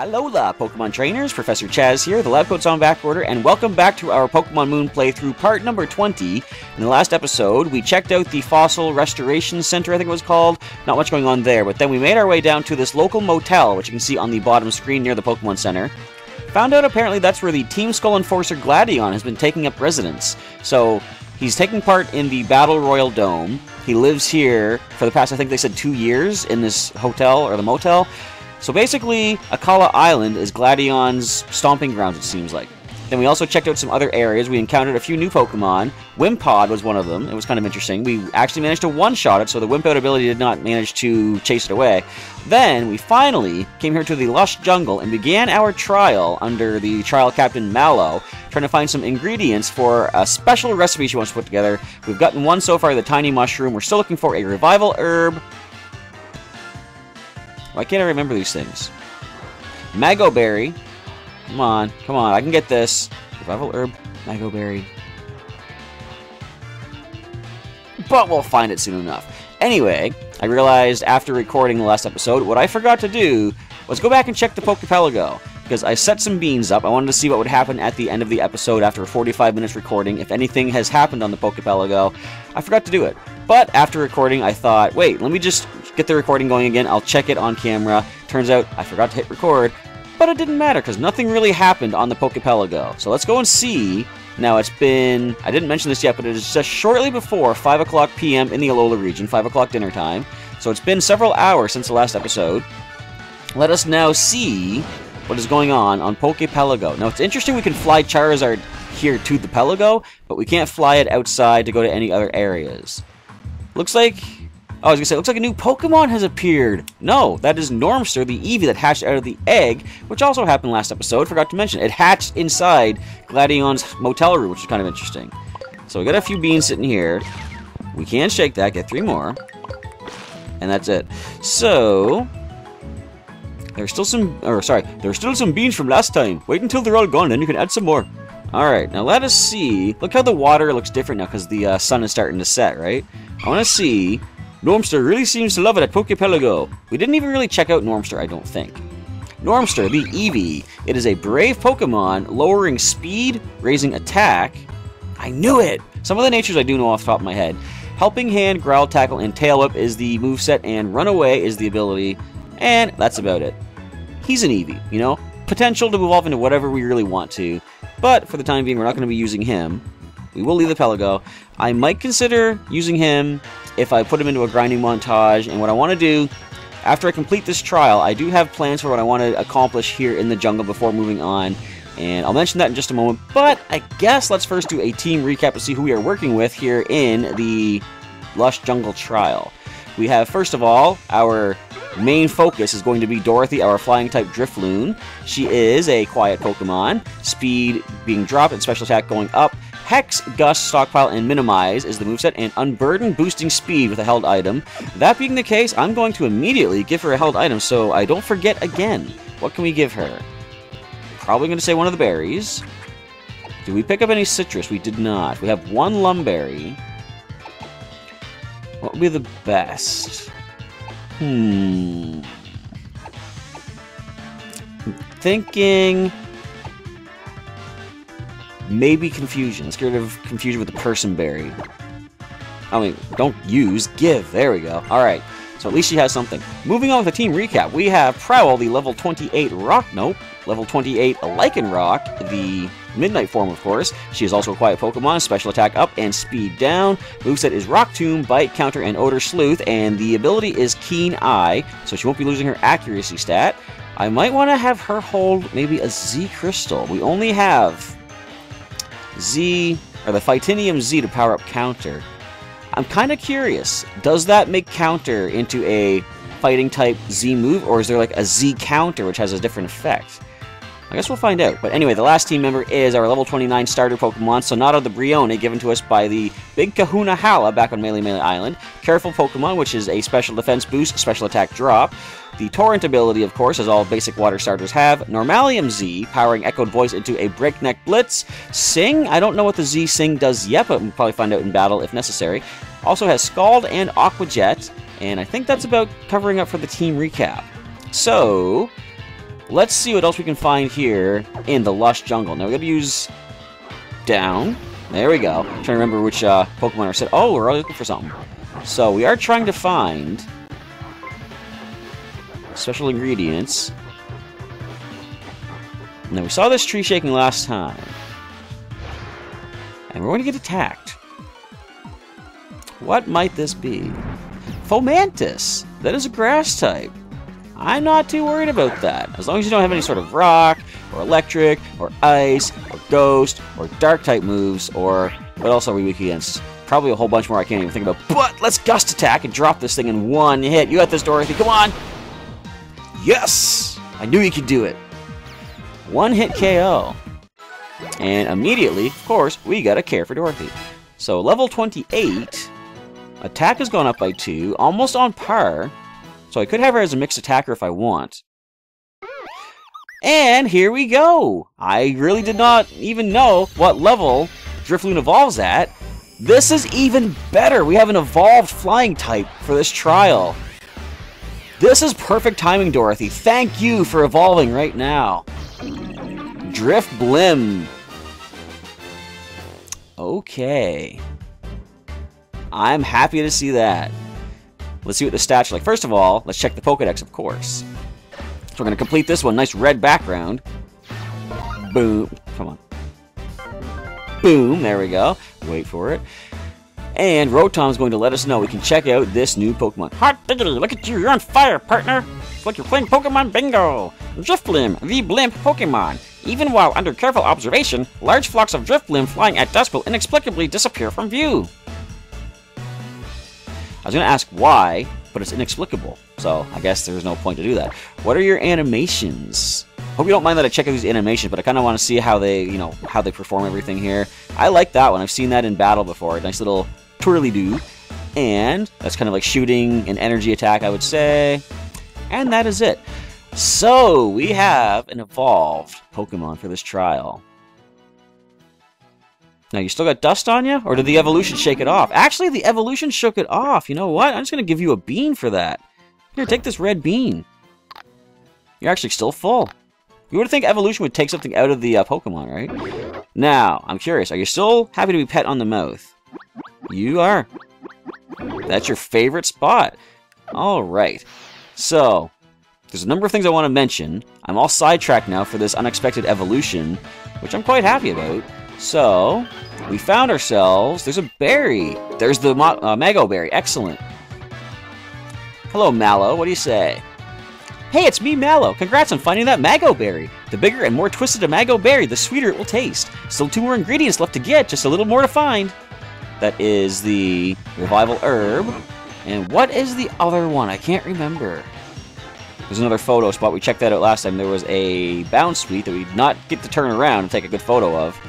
Alola, Pokemon Trainers, Professor Chaz here, the lab coat's on back order, and welcome back to our Pokemon Moon playthrough, part number 20. In the last episode, we checked out the Fossil Restoration Center, I think it was called. Not much going on there, but then we made our way down to this local motel, which you can see on the bottom screen near the Pokemon Center. Found out apparently that's where the Team Skull Enforcer Gladion has been taking up residence. So, he's taking part in the Battle Royal Dome. He lives here for the past, I think they said 2 years in this hotel, or the motel. So basically, Alola Island is Gladion's stomping grounds, it seems like. Then we also checked out some other areas. We encountered a few new Pokemon. Wimpod was one of them. It was kind of interesting. We actually managed to one-shot it, so the Wimpout ability did not manage to chase it away. Then, we finally came here to the lush jungle and began our trial under the trial captain Mallow, trying to find some ingredients for a special recipe she wants to put together. We've gotten one so far, the Tiny Mushroom. We're still looking for a Revival Herb. Why can't I remember these things? Mago Berry. Come on, I can get this. Revival Herb, Mago Berry. But we'll find it soon enough. Anyway, I realized after recording the last episode, what I forgot to do was go back and check the Pokepelago. Because I set some beans up. I wanted to see what would happen at the end of the episode after 45 minutes recording, if anything has happened on the Pokepelago. I forgot to do it. But after recording, I thought, wait, let me just get the recording going again. I'll check it on camera. Turns out I forgot to hit record, but it didn't matter because nothing really happened on the Pokepelago. So let's go and see. Now it's been, I didn't mention this yet, but it is just shortly before 5 o'clock p.m. in the Alola region, 5 o'clock dinner time. So it's been several hours since the last episode. Let us now see what is going on Pokepelago. Now it's interesting we can fly Charizard here to the Pelago, but we can't fly it outside to go to any other areas. Looks like, I was gonna say, looks like a new Pokemon has appeared. No, that is Normster, the Eevee that hatched out of the egg, which also happened last episode. Forgot to mention, it hatched inside Gladion's motel room, which is kind of interesting. So we got a few beans sitting here. We can shake that, get 3 more. And that's it. So, there's still some, there's still some beans from last time. Wait until they're all gone, then you can add some more. Alright, now let us see. Look how the water looks different now because the sun is starting to set, right? I want to see. Normster really seems to love it at Pokepelago. We didn't even really check out Normster, I don't think. Normster, the Eevee. It is a brave Pokemon, lowering speed, raising attack. I knew it! Some of the natures I do know off the top of my head. Helping Hand, Growl, Tackle, and Tail Whip is the moveset, and Runaway is the ability. And that's about it. He's an Eevee, you know? Potential to evolve into whatever we really want to. But for the time being, we're not going to be using him. We will leave the Pelago. I might consider using him if I put him into a grinding montage. And what I want to do, after I complete this trial, I do have plans for what I want to accomplish here in the jungle before moving on. And I'll mention that in just a moment. But I guess let's first do a team recap to see who we are working with here in the Lush Jungle trial. We have, first of all, our main focus is going to be Dorothy, our flying-type Drifloon. She is a quiet Pokemon. Speed being dropped and special attack going up. Hex, Gust, Stockpile, and Minimize is the moveset, and Unburden boosting speed with a held item. That being the case, I'm going to immediately give her a held item so I don't forget again. What can we give her? Probably going to say one of the berries. Did we pick up any citrus? We did not. We have 1 Lumberry. What would be the best? I'm thinking maybe Confusion. Let's get rid of Confusion with the Person Berry. I mean, don't use, give. There we go. Alright, so at least she has something. Moving on with the team recap, we have Prowl, the level 28 Rock, level 28 Lycanroc, the Midnight form, of course. She is also a quiet Pokemon, special attack up and speed down. Moveset is Rock Tomb, Bite, Counter, and Odor Sleuth, and the ability is Keen Eye, so she won't be losing her accuracy stat. I might want to have her hold maybe a Z Crystal. We only have Z, or the Phytinium Z to power up Counter. I'm kind of curious, does that make Counter into a fighting type Z move, or is there like a Z Counter which has a different effect? I guess we'll find out. But anyway, the last team member is our level 29 starter Pokemon, Sonata the Brione, given to us by the Big Kahuna Hala back on Melee Island. Careful Pokemon, which is a special defense boost, special attack drop. The Torrent ability, of course, as all basic water starters have. Normalium Z, powering Echoed Voice into a Breakneck Blitz. Sing, I don't know what the Z Sing does yet, but we'll probably find out in battle if necessary. Also has Scald and Aqua Jet, and I think that's about covering up for the team recap. So, let's see what else we can find here in the lush jungle. Now, we're going to use down. There we go. I'm trying to remember which Pokemon are set. Oh, we're looking for something. So, we are trying to find special ingredients. Now, we saw this tree shaking last time. And we're going to get attacked. What might this be? Fomantis. That is a grass type. I'm not too worried about that. As long as you don't have any sort of rock, or electric, or ice, or ghost, or dark type moves, or what else are we weak against? Probably a whole bunch more I can't even think about. But let's gust attack and drop this thing in one hit. You got this, Dorothy. Come on. Yes! I knew you could do it. One hit KO. And immediately, of course, we gotta care for Dorothy. So level 28. Attack has gone up by 2, almost on par. So I could have her as a mixed attacker if I want. And here we go! I really did not even know what level Drifloon evolves at. This is even better! We have an evolved flying type for this trial. This is perfect timing, Dorothy. Thank you for evolving right now. Drifblim. Okay. I'm happy to see that. Let's see what the stats are like. First of all, let's check the Pokedex, of course. So we're going to complete this one. Nice red background. Boom. Come on. Boom. There we go. Wait for it. And Rotom's going to let us know we can check out this new Pokemon. Hot diggity, look at you. You're on fire, partner. It's like you're playing Pokemon Bingo. Drifblim, the blimp Pokemon. Even while under careful observation, large flocks of Drifblim flying at dusk will inexplicably disappear from view. I was going to ask why, but it's inexplicable, so I guess there's no point to do that. What are your animations? Hope you don't mind that I check out these animations, but I kind of want to see how they, how they perform everything here. I like that one. I've seen that in battle before. A nice little twirly-doo. And that's kind of like shooting an energy attack, I would say. And that is it. So, we have an evolved Pokemon for this trial. Now, you still got dust on you? Or did the evolution shake it off? Actually, the evolution shook it off. You know what? I'm just going to give you a bean for that. Here, take this red bean. You're actually still full. You would think evolution would take something out of the Pokemon, right? Now, I'm curious. Are you still happy to be pet on the mouth? You are. That's your favorite spot. All right. So, there's a number of things I want to mention. I'm all sidetracked now for this unexpected evolution, which I'm quite happy about. So, we found ourselves, there's a berry. There's the Mago Berry. Excellent. Hello, Mallow. What do you say? Hey, it's me, Mallow. Congrats on finding that Mago Berry. The bigger and more twisted a Mago Berry, the sweeter it will taste. Still 2 more ingredients left to get, just a little more to find. That is the Revival Herb. And what is the other one? I can't remember. There's another photo spot. We checked that out last time. There was a Bounce Suite that we did not get to turn around and take a good photo of.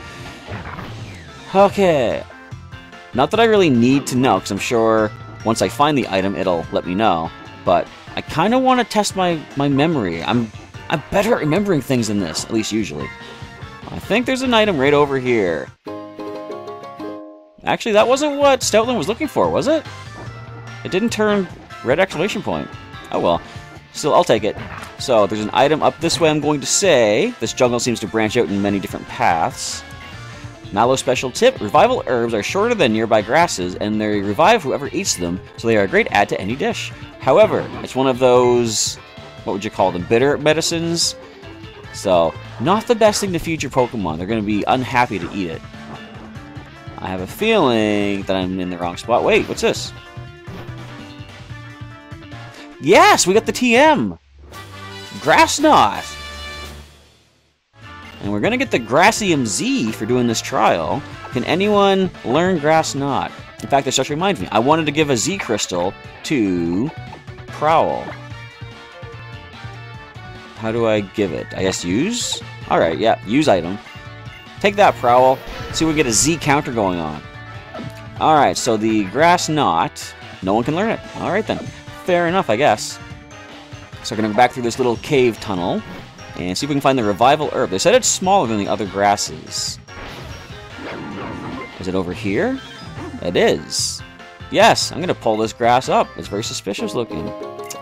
Okay. Not that I really need to know, because I'm sure once I find the item, it'll let me know. But I kind of want to test my memory. I'm better at remembering things than this, at least usually. I think there's an item right over here. Actually, that wasn't what Stoutland was looking for, was it? It didn't turn red exclamation point. Oh well. Still, I'll take it. So, there's an item up this way, I'm going to say. This jungle seems to branch out in many different paths. Mallow special tip, revival herbs are shorter than nearby grasses, and they revive whoever eats them, so they are a great add to any dish. However, it's one of those, what would you call them, bitter medicines? So, not the best thing to feed your Pokemon. They're going to be unhappy to eat it. I have a feeling that I'm in the wrong spot. Wait, what's this? Yes, we got the TM! Grass Knot! And we're going to get the Grassium Z for doing this trial. Can anyone learn Grass Knot? In fact, this just reminds me. I wanted to give a Z Crystal to Prowl. How do I give it? I guess use? Alright, yeah, use item. Take that, Prowl. See if we can get a Z counter going on. Alright, so the Grass Knot, no one can learn it. Alright then. Fair enough, I guess. So we're going to go back through this little cave tunnel and see if we can find the Revival Herb. They said it's smaller than the other grasses. Is it over here? It is. Yes, I'm going to pull this grass up. It's very suspicious looking.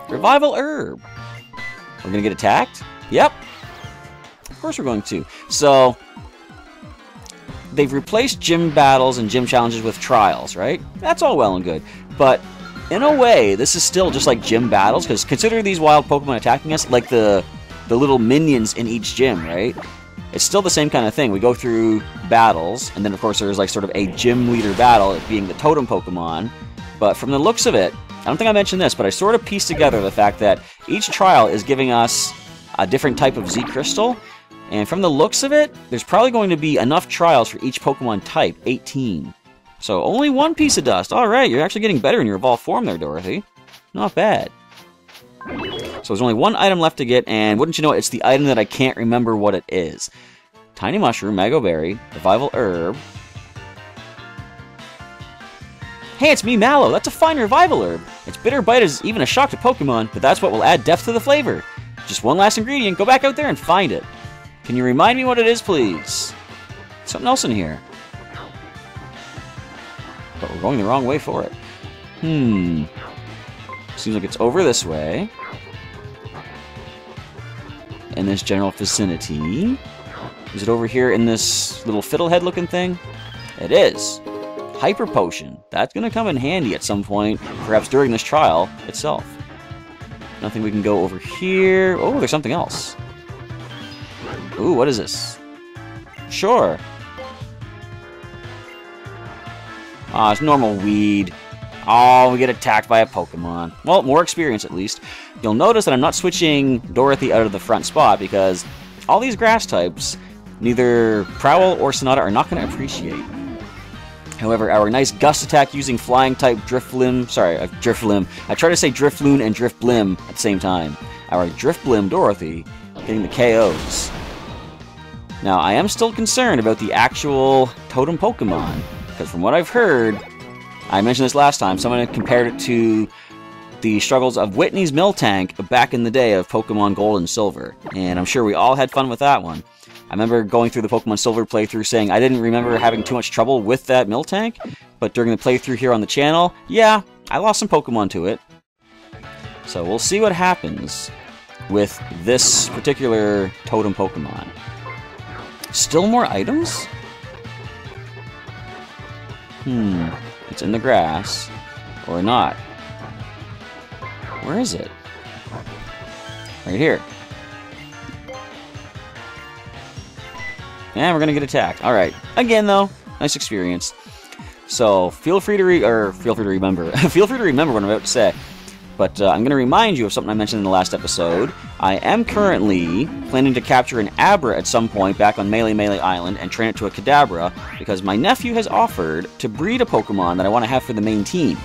Revival Herb. We're going to get attacked? Yep. Of course we're going to. So, they've replaced gym battles and gym challenges with trials, right? That's all well and good. But, in a way, this is still just like gym battles, because consider these wild Pokemon attacking us like the little minions in each gym, right? It's still the same kind of thing. We go through battles, and then of course there's like sort of a gym leader battle, it being the totem Pokemon. But from the looks of it, I don't think I mentioned this, but I sort of pieced together the fact that each trial is giving us a different type of Z Crystal. And from the looks of it, there's probably going to be enough trials for each Pokemon type, 18. So only one piece of dust. Alright, you're actually getting better in your evolved form there, Dorothy. Not bad. So there's only one item left to get, and wouldn't you know it, it's the item that I can't remember what it is. Tiny Mushroom, Mango Berry, Revival Herb. Hey, it's me, Mallow. That's a fine Revival Herb. Its bitter bite is even a shock to Pokemon, but that's what will add depth to the flavor. Just one last ingredient, go back out there and find it. Can you remind me what it is, please? Something else in here. But we're going the wrong way for it. Seems like it's over this way. In this general vicinity. Is it over here in this little fiddlehead looking thing? It is. Hyper Potion. That's going to come in handy at some point, perhaps during this trial itself. Nothing we can go over here. Oh, there's something else. Ooh, what is this? Sure. Ah, it's normal weed. Oh, we get attacked by a Pokemon. Well, more experience at least. You'll notice that I'm not switching Dorothy out of the front spot because all these grass types, neither Prowl or Sonata are not going to appreciate. However, our nice Gust attack using Flying type Drifblim, Drifblim. I try to say Drifloon and Drifblim at the same time. Our Drifblim Dorothy getting the KOs. Now, I am still concerned about the actual totem Pokemon, because from what I've heard, I mentioned this last time, someone compared it to the struggles of Whitney's Miltank back in the day of Pokemon Gold and Silver, and I'm sure we all had fun with that one. I remember going through the Pokemon Silver playthrough saying I didn't remember having too much trouble with that Miltank, but during the playthrough here on the channel, yeah, I lost some Pokemon to it. So we'll see what happens with this particular totem Pokemon. Still more items? It's in the grass. Or not. Where is it? Right here. And we're gonna get attacked. Alright. Again, though, nice experience. So, feel free to remember. feel free to remember what I'm about to say. But I'm going to remind you of something I mentioned in the last episode. I am currently planning to capture an Abra at some point back on Melee Island and train it to a Kadabra, because my nephew has offered to breed a Pokemon that I want to have for the main team.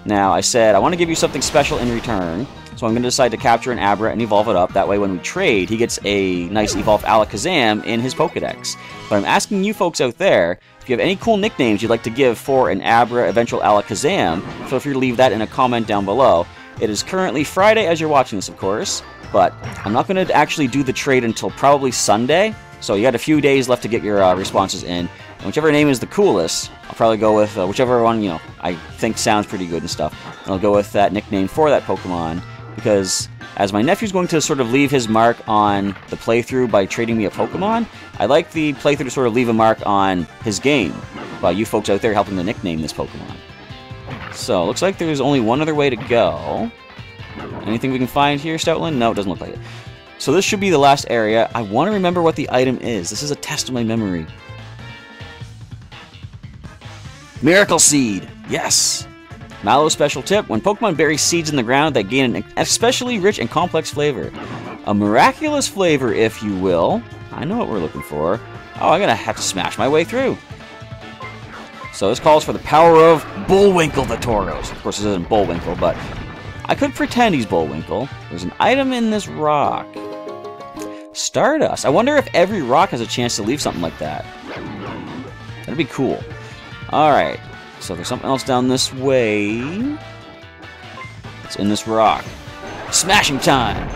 Now, I said I want to give you something special in return, so I'm going to decide to capture an Abra and evolve it up. That way when we trade, he gets a nice evolved Alakazam in his Pokedex. But I'm asking you folks out there, if you have any cool nicknames you'd like to give for an Abra eventual Alakazam, feel free to leave that in a comment down below. It is currently Friday as you're watching this, of course, but I'm not going to actually do the trade until probably Sunday, so you got a few days left to get your responses in. And whichever name is the coolest, I'll probably go with whichever one, I think sounds pretty good and stuff. And I'll go with that nickname for that Pokemon, because as my nephew's going to sort of leave his mark on the playthrough by trading me a Pokemon, I'd like the playthrough to sort of leave a mark on his game by you folks out there helping to nickname this Pokemon. So, looks like there's only one other way to go. Anything we can find here, Stoutland? No, it doesn't look like it. So this should be the last area. I want to remember what the item is. This is a test of my memory. Miracle Seed! Yes! Mallow's special tip, when Pokemon bury seeds in the ground, they gain an especially rich and complex flavor. A miraculous flavor, if you will. I know what we're looking for. Oh, I'm going to have to smash my way through. So this calls for the power of Bullwinkle the Tauros. Of course, this isn't Bullwinkle, but I could pretend he's Bullwinkle. There's an item in this rock. Stardust. I wonder if every rock has a chance to leave something like that. That'd be cool. Alright, so there's something else down this way. It's in this rock. Smashing time!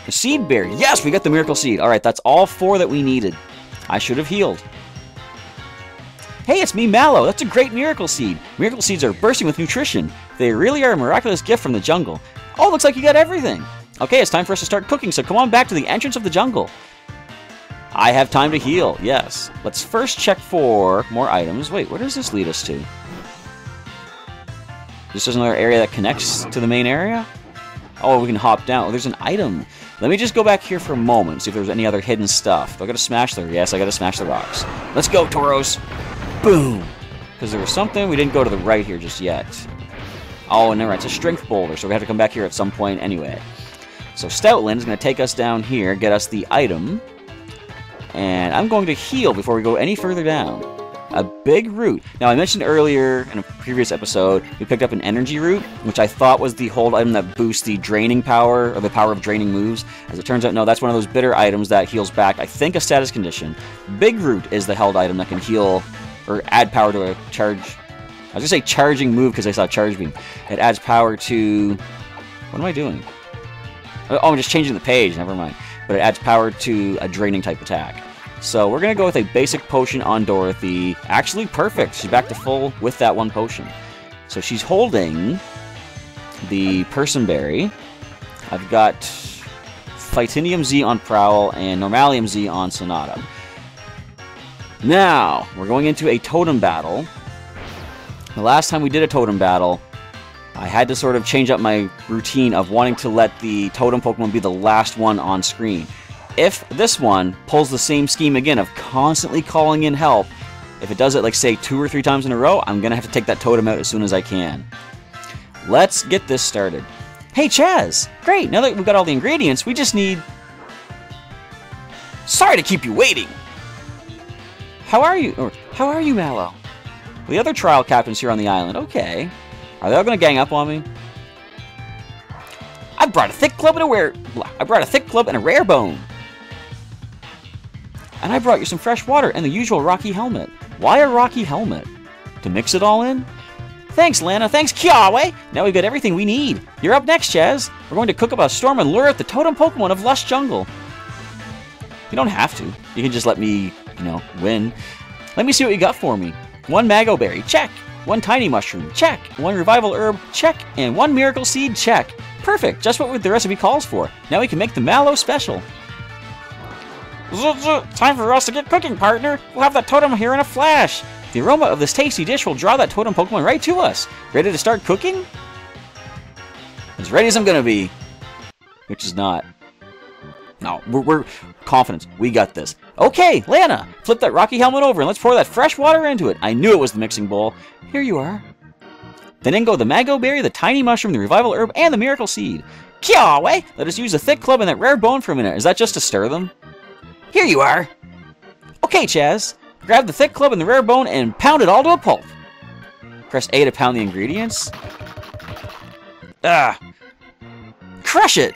The Seed Berry. Yes, we got the Miracle Seed. Alright, that's all 4 that we needed. I should have healed. Hey, it's me, Mallow. That's a great Miracle Seed. Miracle Seeds are bursting with nutrition. They really are a miraculous gift from the jungle. Oh, looks like you got everything. Okay, it's time for us to start cooking, so come on back to the entrance of the jungle. I have time to heal, yes. Let's first check for more items. Wait, where does this lead us to? This is another area that connects to the main area? Oh, we can hop down. Oh, there's an item. Let me just go back here for a moment, see if there's any other hidden stuff. Do I gotta smash there? Yes, I gotta smash the rocks. Let's go, Tauros! Boom! Because there was something, we didn't go to the right here just yet. Oh, never mind, it's a strength boulder, so we have to come back here at some point anyway. So Stoutland is going to take us down here, get us the item. And I'm going to heal before we go any further down. A big root. Now, I mentioned earlier in a previous episode, we picked up an energy root, which I thought was the hold item that boosts the draining power, or the power of draining moves. As it turns out, no, that's one of those bitter items that heals back, I think, a status condition. Big root is the held item that can heal, or add power to a charge. I was going to say charging move because I saw charge beam. It adds power to... What am I doing? Oh, I'm just changing the page, never mind. But it adds power to a draining type attack. So we're going to go with a basic potion on Dorothy. Actually, perfect. She's back to full with that one potion. So she's holding the Person Berry. I've got Phytinium Z on Prowl and Normalium Z on Sonata. Now, we're going into a totem battle. The last time we did a totem battle, I had to sort of change up my routine of wanting to let the totem Pokemon be the last one on screen. If this one pulls the same scheme again of constantly calling in help, if it does it like say 2 or 3 times in a row, I'm going to have to take that totem out as soon as I can. Let's get this started. Hey Chaz! Great, now that we've got all the ingredients, we just need... Sorry to keep you waiting! How are you? Or, how are you, Mallow? The other trial captains here on the island, okay. Are they all going to gang up on me? I brought a thick club and a rare bone. And I brought you some fresh water and the usual rocky helmet. Why a rocky helmet? To mix it all in? Thanks, Lana. Thanks, Kiawe. Now we've got everything we need. You're up next, Chaz. We're going to cook up a storm and lure out the totem Pokemon of Lush Jungle. You don't have to. You can just let me, win. Let me see what you got for me. 1 Mago Berry, check. 1 Tiny Mushroom, check. 1 Revival Herb, check. And 1 Miracle Seed, check. Perfect, just what the recipe calls for. Now we can make the Mallow special. Time for us to get cooking, partner. We'll have that totem here in a flash. The aroma of this tasty dish will draw that totem Pokemon right to us. Ready to start cooking? As ready as I'm gonna be. Which is not. No, we're confident. We got this. Okay, Lana, flip that rocky helmet over and let's pour that fresh water into it. I knew it was the mixing bowl. Here you are. Then in go the Mago Berry, the Tiny Mushroom, the Revival Herb, and the Miracle Seed. Kiawe! Let us use the thick club and that rare bone for a minute. Is that just to stir them? Here you are. Okay, Chaz. Grab the thick club and the rare bone and pound it all to a pulp. Press A to pound the ingredients. Crush it!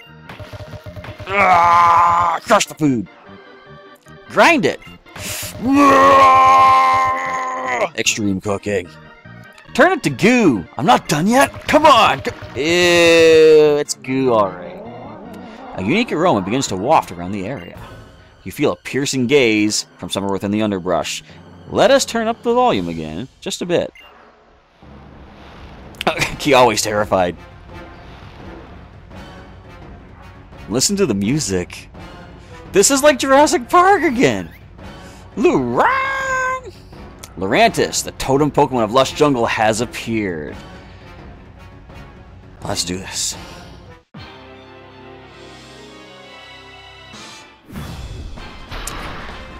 Crush the food. Grind it. Extreme cooking. Turn it to goo. I'm not done yet. Come on. Ew, it's goo, alright. A unique aroma begins to waft around the area. You feel a piercing gaze from somewhere within the underbrush. Let us turn up the volume again, just a bit. Kiawe's terrified. Listen to the music. This is like Jurassic Park again. Lurantis, the totem Pokemon of Lush Jungle, has appeared. Let's do this.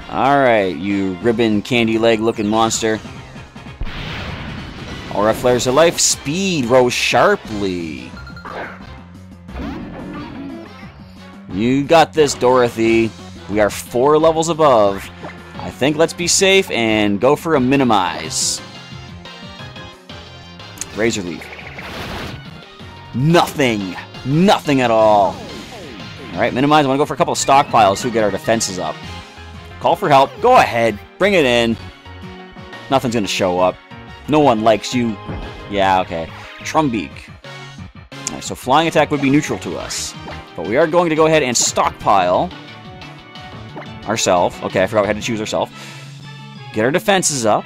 Alright, you ribbon candy leg looking monster. Aura flares of life. Speed rose sharply. You got this, Dorothy. We are 4 levels above. I think let's be safe and go for a minimize. Razor Leaf. Nothing. Nothing at all. Alright, minimize. I want to go for a couple of stockpiles so we get our defenses up. Call for help. Go ahead. Bring it in. Nothing's going to show up. No one likes you. Yeah, okay. Trumbeak. Alright, so flying attack would be neutral to us. But we are going to go ahead and stockpile ourselves. Okay, I forgot we had to choose ourselves. Get our defenses up.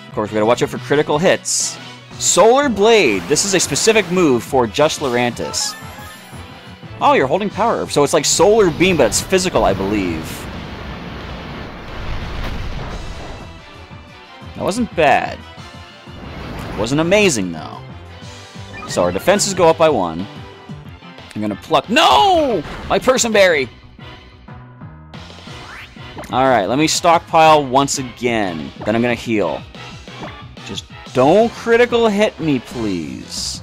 Of course, we gotta watch out for critical hits. Solar Blade. This is a specific move for just Lurantis. Oh, you're holding power herb. So it's like Solar Beam, but it's physical, I believe. That wasn't bad. It wasn't amazing, though. So our defenses go up by 1. I'm gonna pluck. No! My Person Berry! Alright, let me stockpile once again. Then I'm gonna heal. Just don't critical hit me, please.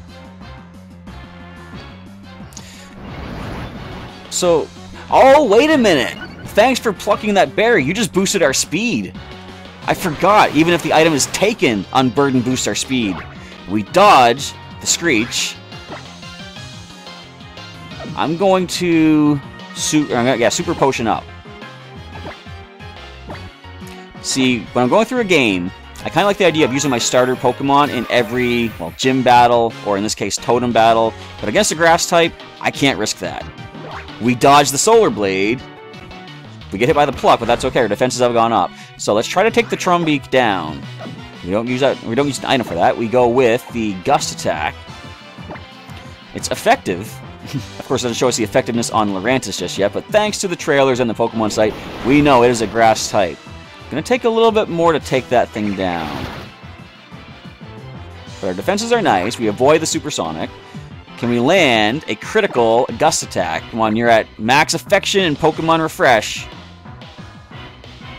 So, oh, wait a minute. Thanks for plucking that berry. You just boosted our speed. I forgot. Even if the item is taken, Unburden boosts our speed. We dodge the Screech. I'm going to Super Potion up. See, when I'm going through a game, I kind of like the idea of using my starter Pokemon in every, well, gym battle, or in this case, totem battle. But against a grass type, I can't risk that. We dodge the Solar Blade. We get hit by the Pluck, but that's okay. Our defenses have gone up. So let's try to take the Trumbeak down. We don't use that. We don't use an item for that. We go with the Gust Attack. It's effective. Of course, it doesn't show us the effectiveness on Lurantis just yet, but thanks to the trailers and the Pokemon site, we know it is a grass type. Gonna take a little bit more to take that thing down. But our defenses are nice. We avoid the Supersonic. Can we land a critical Gust Attack? Come on, you're at max affection and Pokemon Refresh.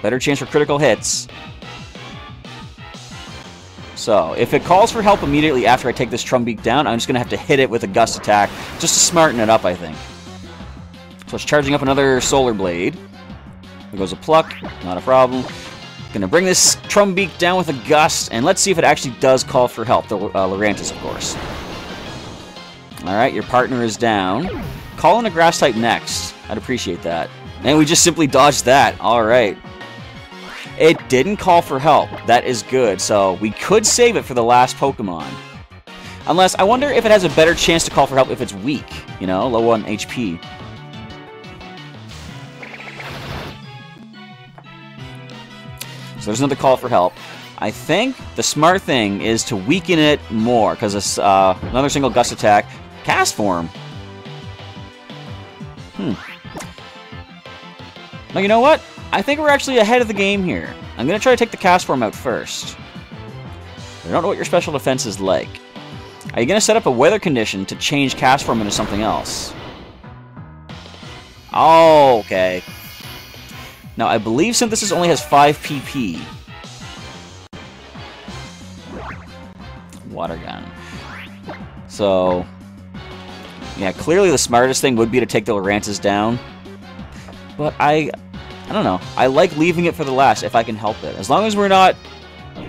Better chance for critical hits. So, if it calls for help immediately after I take this Trumbeak down, I'm just going to have to hit it with a Gust Attack just to smarten it up, I think. So it's charging up another Solar Blade. There goes a Pluck, not a problem. Gonna bring this Trumbeak down with a Gust, and let's see if it actually does call for help. The Lurantis, of course. Alright, your partner is down. Call in a Grass type next. I'd appreciate that. And we just simply dodged that. Alright. It didn't call for help. That is good. So we could save it for the last Pokemon. Unless, I wonder if it has a better chance to call for help if it's weak. You know, low on HP. So there's another call for help. I think the smart thing is to weaken it more, because it's another single Gust Attack. Cast Form. Now, you know what? I think we're actually ahead of the game here. I'm going to try to take the Cast Form out first. I don't know what your special defense is like. Are you going to set up a weather condition to change Cast Form into something else? Oh, okay. Now, I believe Synthesis only has 5 PP. Water Gun. So, yeah, clearly the smartest thing would be to take the Lurantis down. But I don't know. I like leaving it for the last if I can help it. As long as we're not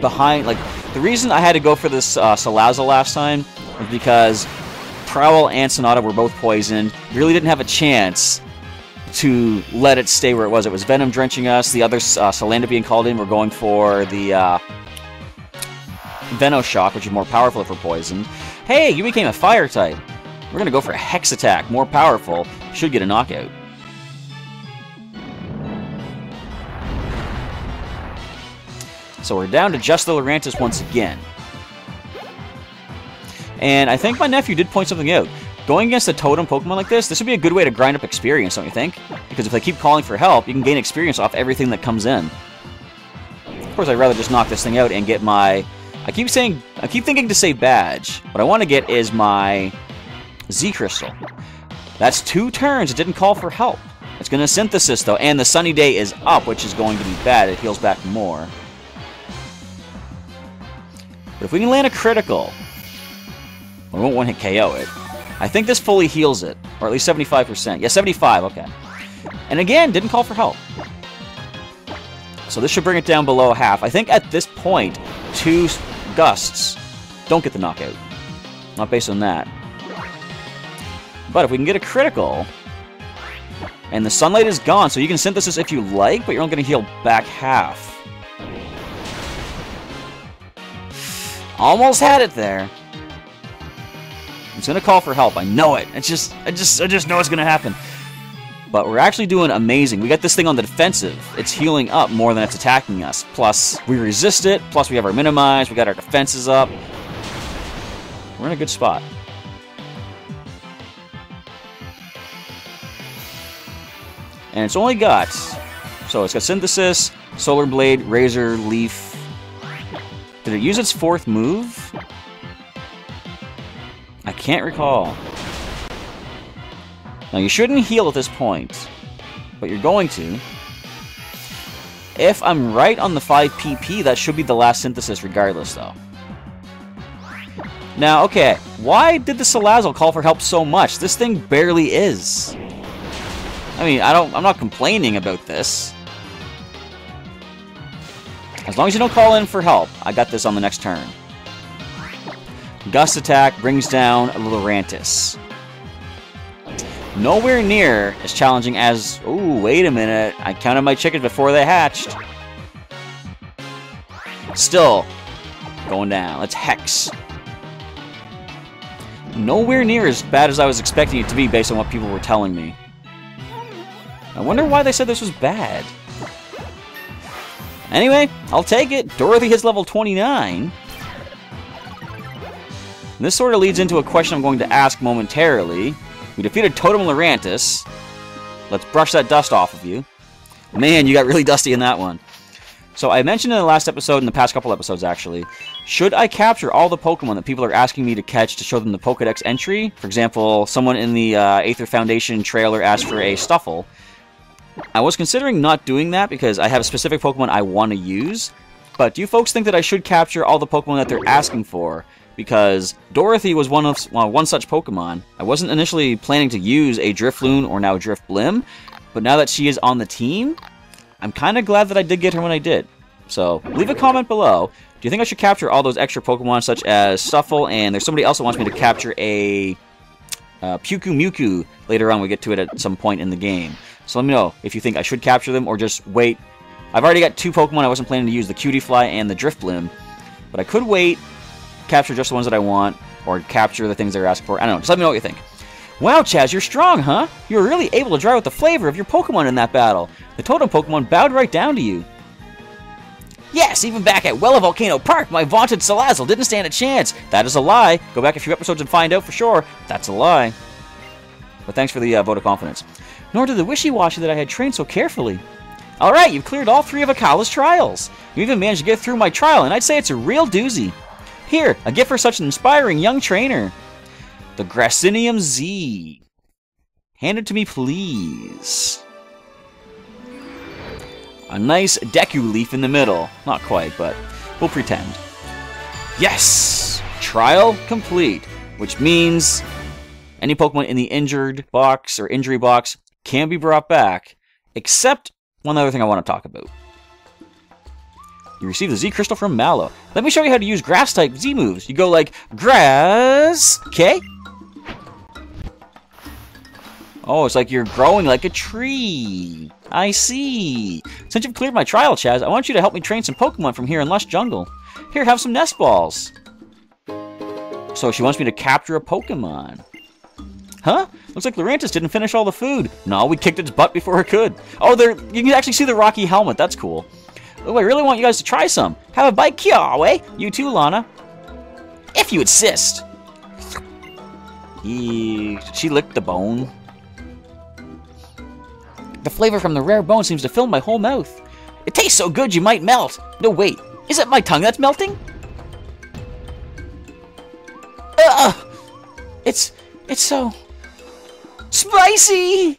behind. Like, the reason I had to go for this Salazzle last time was because Prowl and Sonata were both poisoned. We really didn't have a chance to let it stay where it was. It was Venom drenching us. The other Salandit being called in. We're going for the Venoshock, which is more powerful if we're poisoned. Hey, you became a Fire type. We're going to go for a Hex Attack, more powerful. Should get a knockout. So we're down to just the Lurantis once again. And I think my nephew did point something out. Going against a totem Pokemon like this would be a good way to grind up experience, don't you think? Because if they keep calling for help, you can gain experience off everything that comes in. Of course, I'd rather just knock this thing out and get my... I keep thinking to say badge. What I want to get is my Z-Crystal. That's 2 turns. It didn't call for help. It's going to Synthesis, though, and the Sunny Day is up, which is going to be bad. It heals back more. But if we can land a critical, we won't one-hit KO it. I think this fully heals it, or at least 75%. Yeah, 75, okay. And again, didn't call for help. So this should bring it down below half. I think at this point, 2 Gusts don't get the knockout. Not based on that. But if we can get a critical, and the Sunlight is gone, so you can Synthesis if you like, but you're only going to heal back half. Almost had it there. It's going to call for help. I know it. I just know it's going to happen. But we're actually doing amazing. We got this thing on the defensive. It's healing up more than it's attacking us. Plus, we resist it. Plus, we have our minimize. We got our defenses up. We're in a good spot. And it's only got... So it's got Synthesis, Solar Blade, Razor, Leaf. Did it use its 4th move? I can't recall. Now, you shouldn't heal at this point, but you're going to. If I'm right on the 5 PP, that should be the last Synthesis regardless, though. Now, okay, why did the Salazzle call for help so much? This thing barely is. I mean, I'm not complaining about this. As long as you don't call in for help, I got this on the next turn. Gust Attack brings down a Lurantis. Nowhere near as challenging as... Ooh, wait a minute. I counted my chickens before they hatched. Still, going down. Let's Hex. Nowhere near as bad as I was expecting it to be based on what people were telling me. I wonder why they said this was bad. Anyway, I'll take it. Dorothy hits level 29. This sort of leads into a question I'm going to ask momentarily. We defeated Totem Lurantis. Let's brush that dust off of you. Man, you got really dusty in that one. So I mentioned in the last episode, in the past couple episodes actually, should I capture all the Pokemon that people are asking me to catch to show them the Pokedex entry? For example, someone in the Aether Foundation trailer asked for a Stuffle. I was considering not doing that because I have a specific Pokemon I want to use. But do you folks think that I should capture all the Pokemon that they're asking for? Because Dorothy was one such Pokemon. I wasn't initially planning to use a Drifloon or now Drifblim, but now that she is on the team, I'm kind of glad that I did get her when I did. So, leave a comment below. Do you think I should capture all those extra Pokemon such as Stuffle, and there's somebody else that wants me to capture a Puku Muku later on. We get to it at some point in the game. So let me know if you think I should capture them or just wait. I've already got 2 Pokemon I wasn't planning to use, the Cutiefly and the Drifblim, but I could wait, capture just the ones that I want, or capture the things they're asking for. I don't know. Just let me know what you think. Wow, Chaz, you're strong, huh? You were really able to draw out the flavor of your Pokemon in that battle. The Totem Pokemon bowed right down to you. Yes, even back at Wella Volcano Park, my vaunted Salazzle didn't stand a chance. That is a lie. Go back a few episodes and find out for sure. That's a lie. But thanks for the vote of confidence. Nor did the wishy-washy that I had trained so carefully. Alright, you've cleared all 3 of Akala's trials. You even managed to get through my trial, and I'd say it's a real doozy. Here, a gift for such an inspiring young trainer. The Grassinium Z. Hand it to me, please. A nice Deku leaf in the middle. Not quite, but we'll pretend. Yes! Trial complete. Which means any Pokemon in the injured box or injury box can be brought back, except one other thing I want to talk about. You receive the Z Crystal from Mallow. Let me show you how to use Grass-type Z moves. You go like, Grass, okay? Oh, it's like you're growing like a tree. I see. Since you've cleared my trial, Chaz, I want you to help me train some Pokemon from here in Lush Jungle. Here, have some Nest Balls. So she wants me to capture a Pokemon. Huh? Looks like Lurantis didn't finish all the food. No, we kicked its butt before it could. Oh, you can actually see the rocky helmet. That's cool. Oh, I really want you guys to try some. Have a bite, Kiawe. You too, Lana. If you insist. She licked the bone. The flavor from the rare bone seems to fill my whole mouth. It tastes so good you might melt. No, wait. Is it my tongue that's melting? It's so spicy.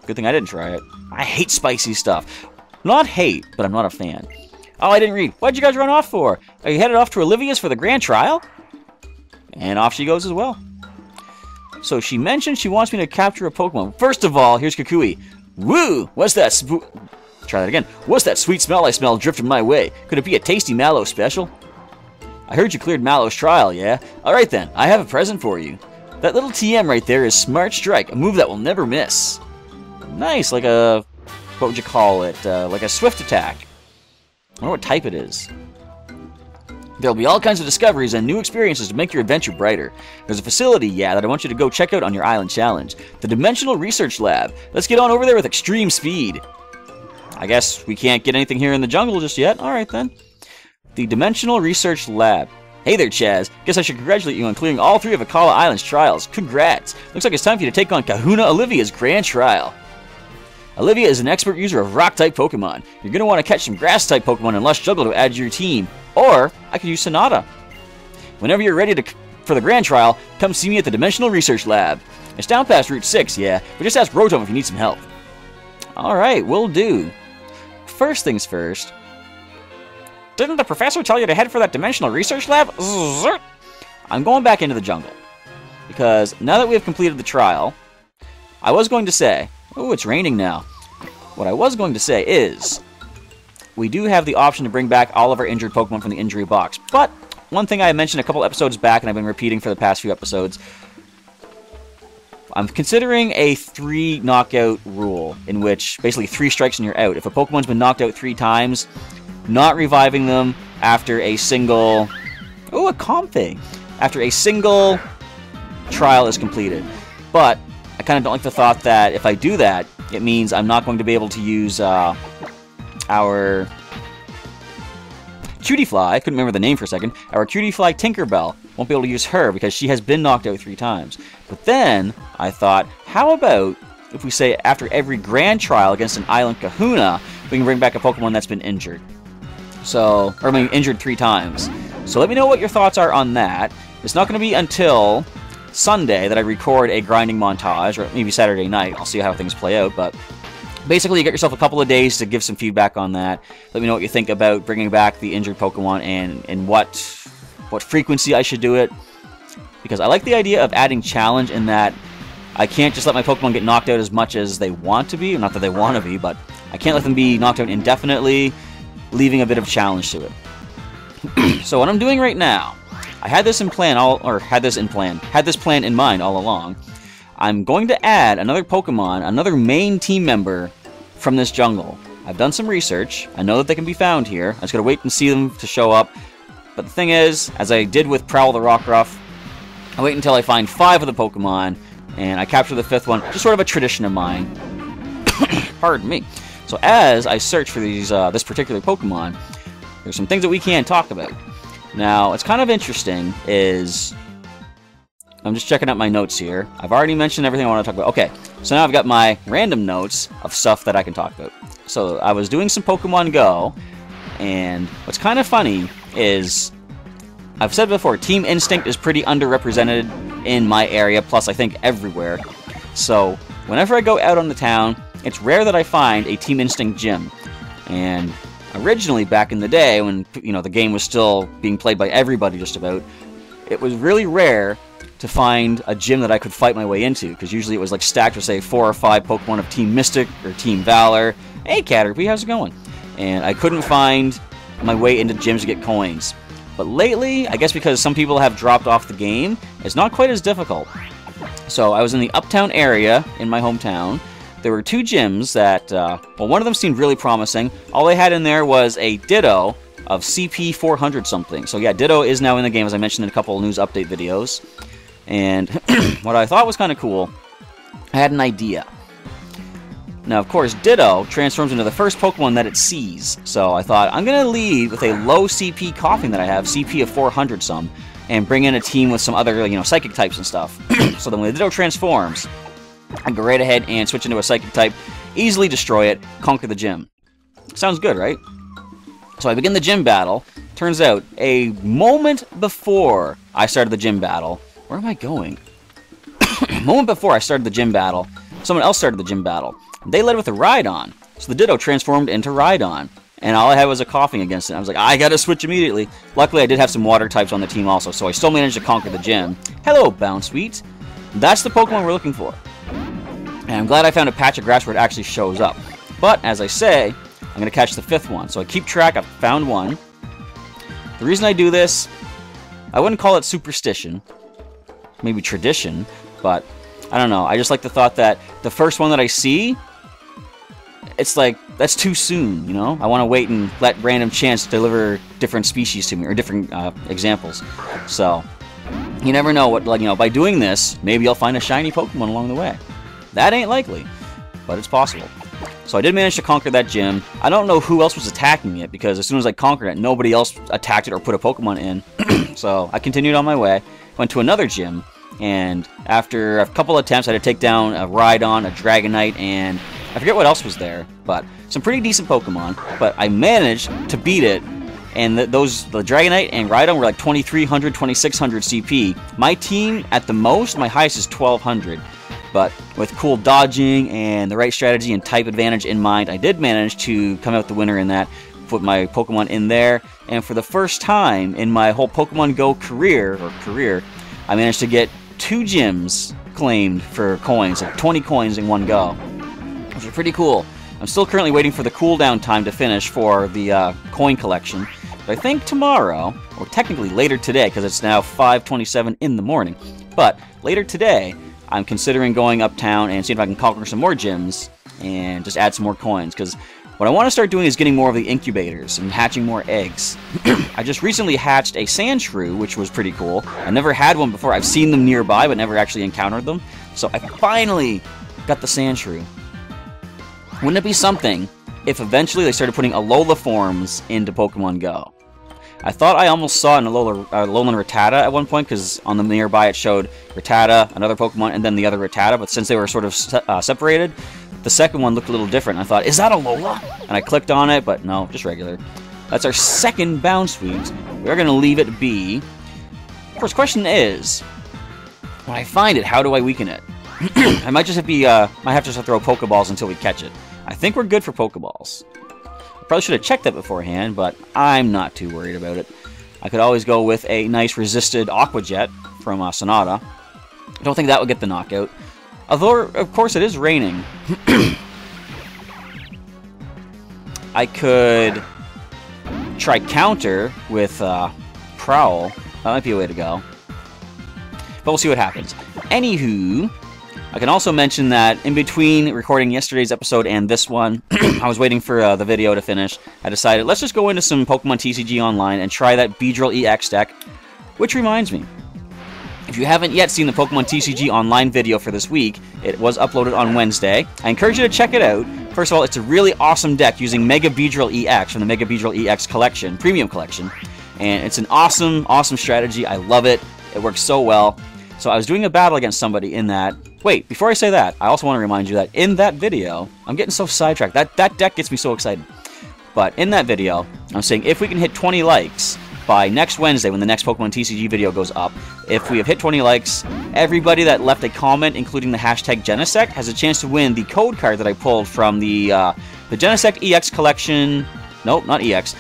Good thing I didn't try it. I hate spicy stuff. Not hate, but I'm not a fan. Oh, I didn't read. What'd you guys run off for? Are you headed off to Olivia's for the grand trial? And off she goes as well. So she mentioned she wants me to capture a Pokemon. First of all, here's Kukui. Woo! What's that Try that again. What's that sweet smell I smell drifting my way? Could it be a tasty Mallow special? I heard you cleared Mallow's trial, yeah? Alright then, I have a present for you. That little TM right there is Smart Strike, a move that will never miss. Nice, like a... what would you call it? Like a swift attack. I wonder what type it is. There'll be all kinds of discoveries and new experiences to make your adventure brighter. There's a facility, yeah, that I want you to go check out on your island challenge. The Dimensional Research Lab. Let's get on over there with extreme speed. I guess we can't get anything here in the jungle just yet. Alright then. The Dimensional Research Lab. Hey there, Chaz. Guess I should congratulate you on clearing all 3 of Akala Island's trials. Congrats. Looks like it's time for you to take on Kahuna Olivia's grand trial. Olivia is an expert user of Rock-type Pokemon. You're going to want to catch some Grass-type Pokemon and Lush Juggle to add to your team. Or, I could use Sonata. Whenever you're ready for the grand trial, come see me at the Dimensional Research Lab. It's down past Route 6, yeah, but just ask Rotom if you need some help. Alright, will do. First things first. Didn't the professor tell you to head for that Dimensional Research Lab? I'm going back into the jungle. Because now that we have completed the trial, I was going to say... Oh, it's raining now. What I was going to say is... we do have the option to bring back all of our injured Pokemon from the injury box. But, one thing I mentioned a couple episodes back, and I've been repeating for the past few episodes... I'm considering a 3 knockout rule, in which basically 3 strikes and you're out. If a Pokemon's been knocked out 3 times, not reviving them after a single... Oh, a Comfey! After a single trial is completed. But, I kind of don't like the thought that if I do that, it means I'm not going to be able to use our Cutiefly. I couldn't remember the name for a second. Our Cutiefly Tinkerbell. Won't be able to use her because she has been knocked out 3 times. But then, I thought, how about if we say after every grand trial against an Island Kahuna, we can bring back a Pokemon that's been injured. So, or I mean, injured 3 times. So let me know what your thoughts are on that. It's not going to be until Sunday that I record a grinding montage, or maybe Saturday night. I'll see how things play out, but basically you get yourself a couple of days to give some feedback on that. Let me know what you think about bringing back the injured Pokemon and what frequency I should do it. Because I like the idea of adding challenge in that I can't just let my Pokemon get knocked out as much as they want to be. Not that they want to be, but I can't let them be knocked out indefinitely, leaving a bit of challenge to it. So what I'm doing right now, I had this plan in mind all along. I'm going to add another Pokemon, another main team member from this jungle. I've done some research. I know that they can be found here. I just gotta wait and see them to show up. But the thing is, as I did with Prowl the Rockruff, I wait until I find 5 of the Pokemon, and I capture the 5th one. Just sort of a tradition of mine. Pardon me. So as I search for this particular Pokemon, there's some things that we can talk about. Now, what's kind of interesting is... I'm just checking out my notes here. I've already mentioned everything I want to talk about. Okay, so now I've got my random notes of stuff that I can talk about. So I was doing some Pokemon Go, and what's kind of funny is... I've said before, Team Instinct is pretty underrepresented in my area, plus I think everywhere. So whenever I go out on the town, it's rare that I find a Team Instinct gym. And originally, back in the day, when the game was still being played by everybody just about, it was really rare to find a gym that I could fight my way into, because usually it was like stacked with, say, 4 or 5 Pokemon of Team Mystic or Team Valor. Hey, Caterpie, how's it going? And I couldn't find my way into gyms to get coins. But lately, I guess because some people have dropped off the game, it's not quite as difficult. So I was in the Uptown area in my hometown. There were 2 gyms that, well, one of them seemed really promising. All they had in there was a Ditto of CP 400 something. So yeah, Ditto is now in the game, as I mentioned in a couple of news update videos. And what I thought was kind of cool, I had an idea. Now, of course, Ditto transforms into the first Pokemon that it sees. So I thought, I'm going to lead with a low CP Coughing that I have, CP of 400 some, and bring in a team with some other, psychic types and stuff. So then when the Ditto transforms, I go right ahead and switch into a psychic type, easily destroy it, conquer the gym. Sounds good, right? So I begin the gym battle. Turns out, a moment before I started the gym battle... Where am I going? A moment before I started the gym battle, someone else started the gym battle. They led with a Rhydon. So the Ditto transformed into Rhydon. And all I had was a Coughing against it. I was like, I gotta switch immediately. Luckily, I did have some water types on the team also, so I still managed to conquer the gym. Hello, Bounsweet. That's the Pokemon we're looking for. And I'm glad I found a patch of grass where it actually shows up. But, as I say, I'm going to catch the 5th one. So I keep track. I've found one. The reason I do this, I wouldn't call it superstition. Maybe tradition. But, I don't know. I just like the thought that the first one that I see, it's like, that's too soon, I want to wait and let random chance deliver different species to me, or different examples. So, you never know what, by doing this, maybe I'll find a shiny Pokemon along the way. That ain't likely, but it's possible. So I did manage to conquer that gym. I don't know who else was attacking it, because as soon as I conquered it, nobody else attacked it or put a Pokemon in. So I continued on my way, went to another gym, and after a couple attempts, I had to take down a Rhydon, a Dragonite, and I forget what else was there, but some pretty decent Pokemon. But I managed to beat it, and the Dragonite and Rhydon were like 2300, 2600 CP. My team, at the most, my highest is 1200. But with cool dodging and the right strategy and type advantage in mind, I did manage to come out the winner in that, put my Pokemon in there, and for the first time in my whole Pokemon Go career, I managed to get 2 gyms claimed for coins, like 20 coins in one go, which is pretty cool. I'm still currently waiting for the cooldown time to finish for the coin collection, but I think tomorrow, or technically later today, because it's now 5:27 in the morning, but later today, I'm considering going uptown and seeing if I can conquer some more gyms and just add some more coins, because what I want to start doing is getting more of the incubators and hatching more eggs. I just recently hatched a Sandshrew, which was pretty cool. I never had one before. I've seen them nearby, but never actually encountered them. So I finally got the Sandshrew. Wouldn't it be something if eventually they started putting Alola forms into Pokemon Go? I thought I almost saw an Alolan Rattata at one point, because on the nearby it showed Rattata, another Pokemon, and then the other Rattata, but since they were sort of separated, the second one looked a little different. I thought, is that Alola? And I clicked on it, but no, just regular. That's our second bounce sweeps. We're going to leave it be. First question is, when I find it, how do I weaken it? I might just might have to throw Pokeballs until we catch it. I think we're good for Pokeballs. I probably should have checked that beforehand, but I'm not too worried about it. I could always go with a nice resisted Aqua Jet from Sonata. I don't think that would get the knockout. Although, of course, it is raining. I could try counter with Prowl. That might be a way to go. But we'll see what happens. Anywho, I can also mention that in between recording yesterday's episode and this one, I was waiting for the video to finish. I decided, let's just go into some Pokemon TCG Online and try that Beedrill EX deck. Which reminds me, if you haven't yet seen the Pokemon TCG Online video for this week, it was uploaded on Wednesday. I encourage you to check it out. First of all, it's a really awesome deck using Mega Beedrill EX from the Mega Beedrill EX collection, premium collection. And it's an awesome, awesome strategy. I love it. It works so well. So I was doing a battle against somebody in that. Wait, before I say that, I also want to remind you that in that video, I'm getting so sidetracked. That deck gets me so excited. But in that video, I'm saying if we can hit 20 likes by next Wednesday when the next Pokemon TCG video goes up, if we have hit 20 likes, everybody that left a comment, including the hashtag Genesect, has a chance to win the code card that I pulled from the Genesect EX collection. Nope, not EX.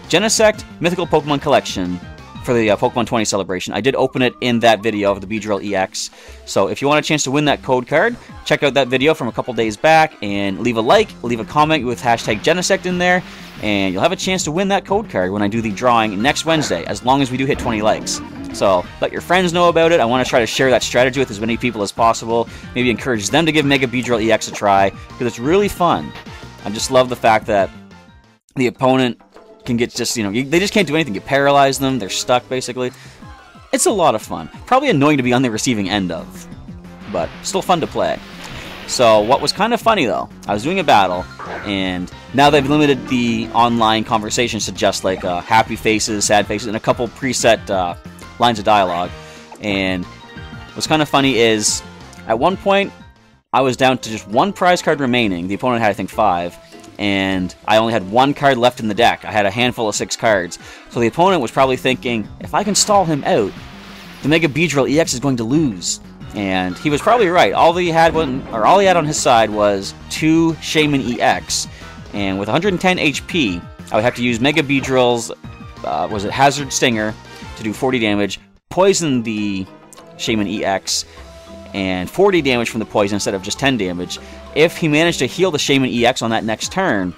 Genesect Mythical Pokemon collection for the Pokemon 20 celebration. I did open it in that video of the Beedrill EX. So if you want a chance to win that code card, check out that video from a couple days back and leave a like, leave a comment with hashtag Genesect in there, and you'll have a chance to win that code card when I do the drawing next Wednesday, as long as we do hit 20 likes. So let your friends know about it. I want to try to share that strategy with as many people as possible. Maybe encourage them to give Mega Beedrill EX a try, because it's really fun. I just love the fact that the opponent can get just, they just can't do anything. You paralyze them, they're stuck basically. It's a lot of fun. Probably annoying to be on the receiving end of, but still fun to play. So what was kind of funny though, I was doing a battle, and now they've limited the online conversations to just like happy faces, sad faces, and a couple preset lines of dialogue. And what's kind of funny is, at one point, I was down to just one prize card remaining. The opponent had, I think, 5. And I only had 1 card left in the deck. I had a handful of 6 cards. So the opponent was probably thinking, if I can stall him out, the Mega Beedrill EX is going to lose. And he was probably right. All he had on his side was 2 Shaman EX. And with 110 HP, I would have to use Mega Beedrill's, Hazard Stinger to do 40 damage, poison the Shaman EX, and 40 damage from the poison instead of just 10 damage. If he managed to heal the Shaman EX on that next turn,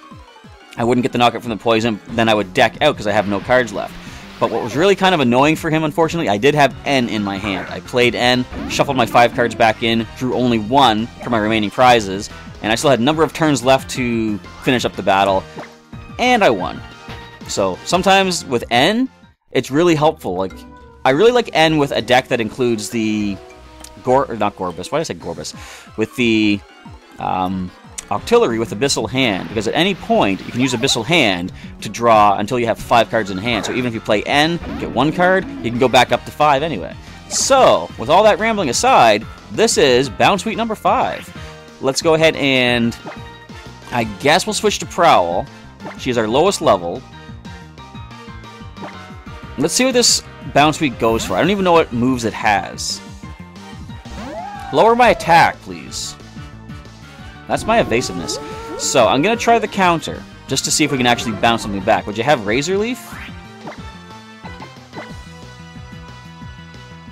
I wouldn't get the knockout from the poison, then I would deck out because I have no cards left. But what was really kind of annoying for him, unfortunately, I did have N in my hand. I played N, shuffled my 5 cards back in, drew only 1 for my remaining prizes, and I still had a number of turns left to finish up the battle, and I won. So sometimes with N, it's really helpful. Like, I really like N with a deck that includes the not Gorbis. Why did I say Gorbis? With the Octillery with Abyssal Hand, because at any point you can use Abyssal Hand to draw until you have 5 cards in hand. So even if you play N, get 1 card, you can go back up to 5 anyway. So, with all that rambling aside, this is Bounce Week number 5. Let's go ahead and I guess we'll switch to Prowl. She's our lowest level. Let's see what this Bounsweet goes for. I don't even know what moves it has. Lower my attack, please. That's my evasiveness. So, I'm going to try the counter, just to see if we can actually bounce something back. Would you have Razor Leaf?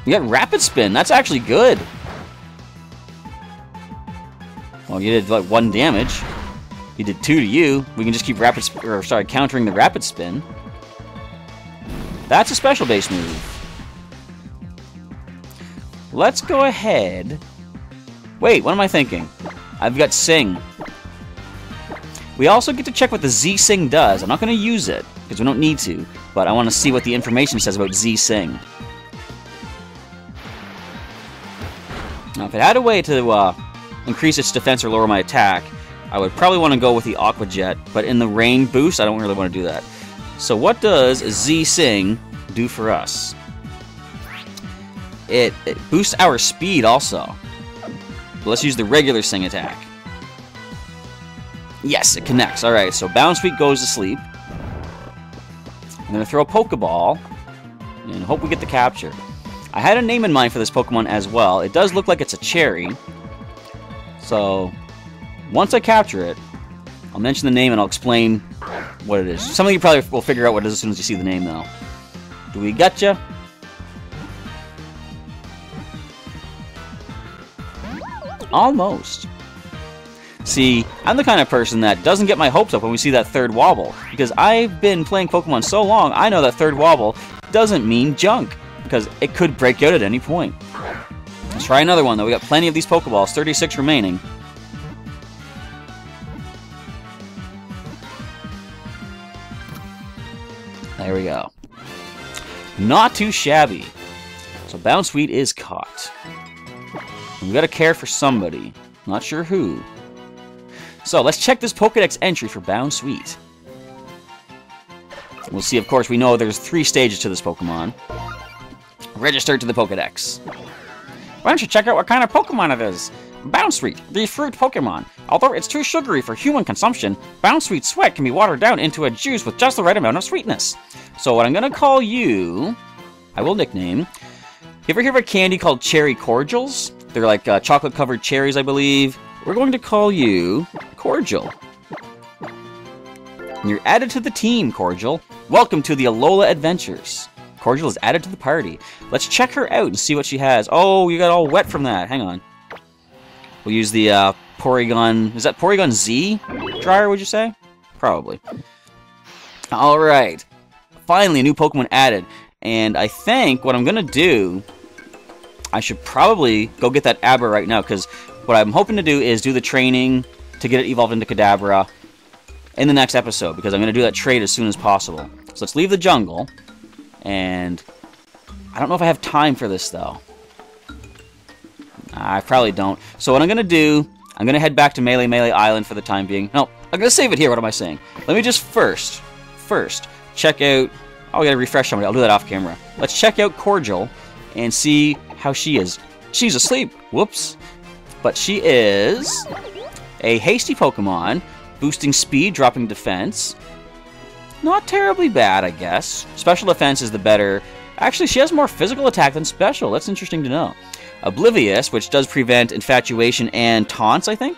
You got Rapid Spin. That's actually good. Well, you did, like, 1 damage. He did 2 to you. We can just keep countering the Rapid Spin. That's a special base move. Let's go ahead. Wait, what am I thinking? I've got Sing. We also get to check what the Z-Sing does. I'm not going to use it, because we don't need to, but I want to see what the information says about Z-Sing. Now, if it had a way to increase its defense or lower my attack, I would probably want to go with the Aqua Jet, but in the rain boost, I don't really want to do that. So what does Z-Sing do for us? It boosts our speed also. But let's use the regular Sing attack. Yes, it connects. Alright, so Bounsweet goes to sleep. I'm going to throw a Pokeball and hope we get the capture. I had a name in mind for this Pokemon as well. It does look like it's a cherry. So, once I capture it, I'll mention the name and I'll explain what it is. Some of you probably will figure out what it is as soon as you see the name, though. Do we gotcha? Almost. See, I'm the kind of person that doesn't get my hopes up when we see that third wobble. Because I've been playing Pokemon so long, I know that third wobble doesn't mean junk. Because it could break out at any point. Let's try another one, though. We got plenty of these Pokeballs, 36 remaining. There we go. Not too shabby. So Bounsweet is caught. We gotta care for somebody. Not sure who. So let's check this Pokedex entry for Bounsweet. We'll see, of course, we know there's 3 stages to this Pokemon. Registered to the Pokedex. Why don't you check out what kind of Pokemon it is? Bounsweet, the fruit Pokemon. Although it's too sugary for human consumption, Bounsweet sweat can be watered down into a juice with just the right amount of sweetness. So what I'm going to call you, I will nickname. You ever hear of a candy called Cherry Cordials? They're like chocolate-covered cherries, I believe. We're going to call you Cordial. And you're added to the team, Cordial. Welcome to the Alola Adventures. Cordial is added to the party. Let's check her out and see what she has. Oh, you got all wet from that. Hang on. We'll use the Porygon... Is that Porygon Z dryer, would you say? Probably. Alright. Finally, a new Pokemon added. And I think what I'm going to do... I should probably go get that Abra right now, because what I'm hoping to do is do the training to get it evolved into Kadabra in the next episode, because I'm going to do that trade as soon as possible. So let's leave the jungle. And I don't know if I have time for this, though. I probably don't. So what I'm going to do, I'm going to head back to Melee Island for the time being. No, I'm going to save it here. What am I saying? Let me just first check out... Oh, we got to refresh somebody. I'll do that off camera. Let's check out Cordial and see how she is. She's asleep. Whoops. But she is a hasty Pokemon, boosting speed, dropping defense. Not terribly bad, I guess. Special defense is the better. Actually, she has more physical attack than special. That's interesting to know. Oblivious, which does prevent Infatuation and Taunts, I think?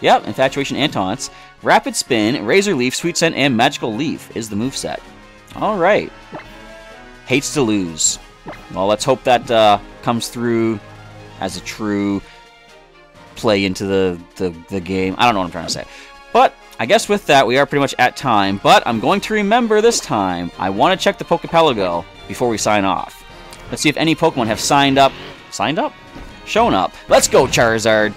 Yep, Infatuation and Taunts. Rapid Spin, Razor Leaf, Sweet Scent, and Magical Leaf is the moveset. Alright. Hates to lose. Well, let's hope that comes through as a true play into the game. I don't know what I'm trying to say. But I guess with that, we are pretty much at time. But I'm going to remember this time, I want to check the Pokepelago before we sign off. Let's see if any Pokemon have signed up. Signed up? Shown up. Let's go, Charizard.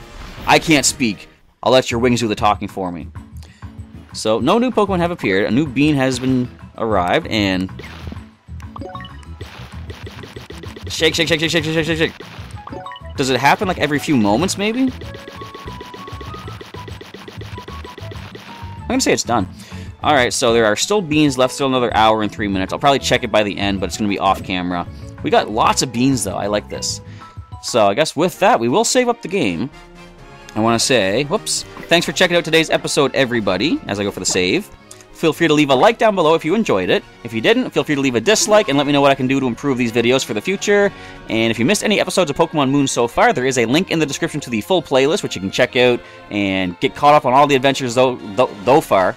I can't speak. I'll let your wings do the talking for me. So, no new Pokemon have appeared. A new bean has been arrived, and... Shake, shake, shake, shake, shake, shake, shake, shake. Does it happen like every few moments, maybe? I'm gonna say it's done. Alright, so there are still beans left, still another hour and 3 minutes. I'll probably check it by the end, but it's gonna be off camera. We got lots of beans, though. I like this. So, I guess with that, we will save up the game. I want to say, whoops, Thanks for checking out today's episode, everybody, as I go for the save. Feel free to leave a like down below if you enjoyed it. If you didn't, feel free to leave a dislike and let me know what I can do to improve these videos for the future. And if you missed any episodes of Pokémon Moon so far, there is a link in the description to the full playlist, which you can check out and get caught up on all the adventures so far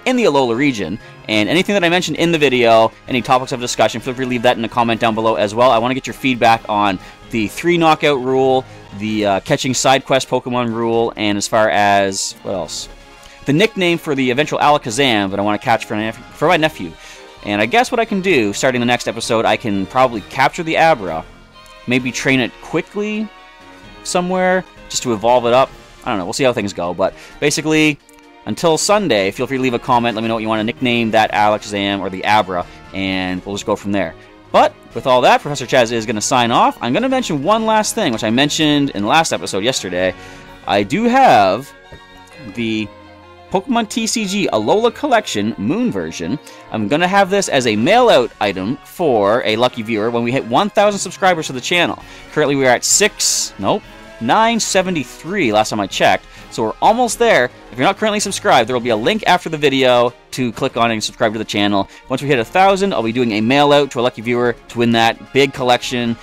in the Alola region. And anything that I mentioned in the video, any topics of discussion, feel free to leave that in a comment down below as well. I want to get your feedback on the 3 knockout rule, the catching side quest Pokemon rule, and as far as, what else? The nickname for the eventual Alakazam that I want to catch for my nephew. And I guess what I can do, starting the next episode, I can probably capture the Abra, maybe train it quickly somewhere, just to evolve it up. I don't know, we'll see how things go, but basically, until Sunday, feel free to leave a comment, let me know what you want to nickname that Alakazam or the Abra, and we'll just go from there. But, with all that, Professor Chaz is going to sign off. I'm going to mention one last thing, which I mentioned in the last episode yesterday. I do have the Pokemon TCG Alola Collection Moon version. I'm going to have this as a mail-out item for a lucky viewer when we hit 1,000 subscribers to the channel. Currently we are at 973 last time I checked, so we're almost there. If you're not currently subscribed, there will be a link after the video to click on and subscribe to the channel. Once we hit 1,000, I'll be doing a mail-out to a lucky viewer to win that big collection.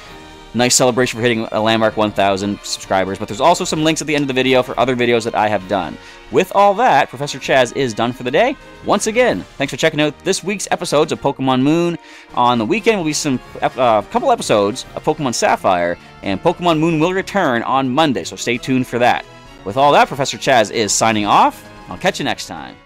Nice celebration for hitting a landmark 1,000 subscribers, but there's also some links at the end of the video for other videos that I have done. With all that, Professor Chaz is done for the day. Once again, thanks for checking out this week's episodes of Pokemon Moon. On the weekend will be some couple episodes of Pokemon Sapphire, and Pokemon Moon will return on Monday, so stay tuned for that. With all that, Professor Chaz is signing off. I'll catch you next time.